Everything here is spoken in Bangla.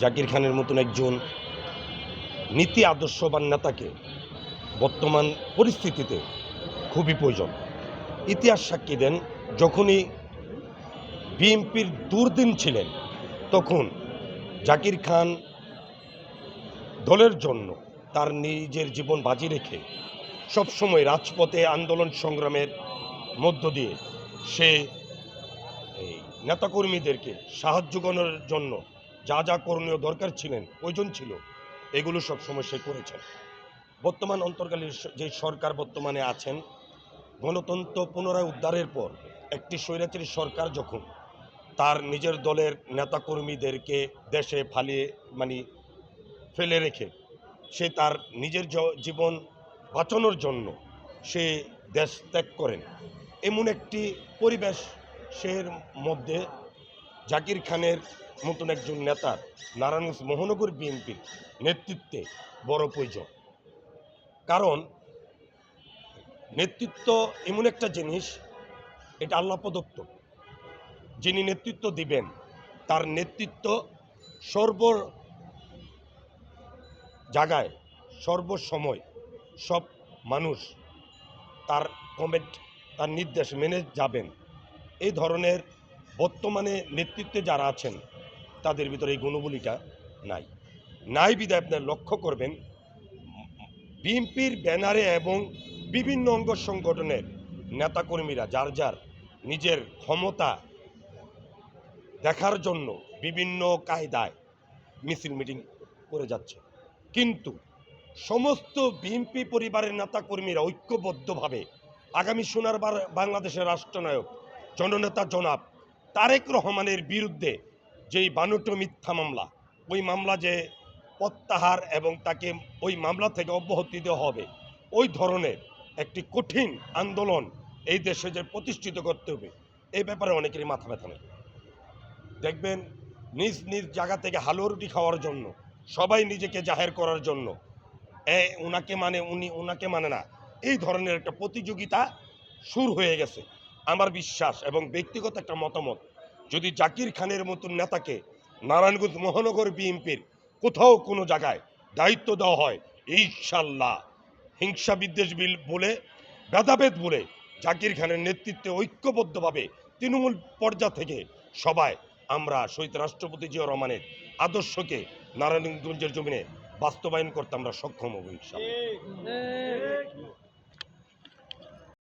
জাকির খানের মতন একজন নীতি আদর্শবান নেতাকে বর্তমান পরিস্থিতিতে খুবই প্রয়োজন। ইতিহাস সাক্ষী দেন, যখনই বিএনপির দুর্দিন ছিলেন তখন জাকির খান দলের জন্য তার নিজের জীবন বাজি রেখে সবসময় রাজপথে আন্দোলন সংগ্রামের মধ্য দিয়ে সে এই নেতাকর্মীদেরকে সাহায্য করার জন্য যা যা করণীয় দরকার ছিলেন, প্রয়োজন ছিল, এগুলো সবসময় সে করেছেন। বর্তমান অন্তর্কালীন যে সরকার বর্তমানে আছেন, গণতন্ত্র পুনরায় উদ্ধারের পর একটি স্বৈরাচারী সরকার যখন তার নিজের দলের নেতাকর্মীদেরকে দেশে ফেলে রেখে সে তার নিজের জীবন বাঁচানোর জন্য সে দেশ ত্যাগ করেন, এমন একটি পরিবেশের মধ্যে জাকির খানের মতন একজন নেতার নারায়ণগঞ্জ মহানগর বিএনপির নেতৃত্বে বড় প্রয়োজন। কারণ নেতৃত্ব এমন একটা জিনিস, এটা আল্লাহ প্রদত্ত। যিনি নেতৃত্ব দিবেন তার নেতৃত্ব সর্ব জায়গায় সর্বসময় সব মানুষ তার কমেন্ট, তার নির্দেশ মেনে যাবেন। এই ধরনের বর্তমানে নেতৃত্বে যারা আছেন তাদের ভিতরে এই গুণবলীটা নাই বিধায় আপনার লক্ষ্য করবেন বিএনপির ব্যানারে এবং বিভিন্ন অঙ্গ সংগঠনের নেতাকর্মীরা যার যার নিজের ক্ষমতা দেখার জন্য বিভিন্ন কায়দায় মিছিল মিটিং করে যাচ্ছে, কিন্তু সমস্ত বিএনপি পরিবারের নেতাকর্মীরা ঐক্যবদ্ধভাবে আগামী সোনার বাংলাদেশের রাষ্ট্রনায়ক জননেতা জনাব তারেক রহমানের বিরুদ্ধে যেই 52টো মিথ্যা মামলা, ওই মামলা যে প্রত্যাহার এবং তাকে ওই মামলা থেকে অব্যাহতি দেওয়া হবে, ওই ধরনের একটি কঠিন আন্দোলন এই দেশে যে প্রতিষ্ঠিত করতে হবে, এই ব্যাপারে অনেকেরই মাথা ব্যথা নেই। দেখবেন নিজ নিজ জায়গা থেকে হালুয়া রুটি খাওয়ার জন্য, সবাই নিজেকে জাহের করার জন্য উনাকে মানে উনি ওনাকে মানে না, এই ধরনের একটা প্রতিযোগিতা শুরু হয়ে গেছে। আমার বিশ্বাস এবং ব্যক্তিগত একটা মতামত, যদি জাকির খানের মতন নেতাকে নারায়ণগঞ্জ মহানগর বিএনপির কোথাও কোনো জায়গায় দায়িত্ব দেওয়া হয়, ইনশাল্লাহ হিংসা বিদ্বেষ বলে, ভেদাভেদ বলে জাকির খানের নেতৃত্বে ঐক্যবদ্ধভাবে তৃণমূল পর্যায় থেকে সবাই আমরা শহীদ রাষ্ট্রপতি জিয়া রহমানের আদর্শকে নারায়ণগঞ্জের জমিনে বাস্তবায়ন করতে আমরা সক্ষম হব ইনশাআল্লাহ।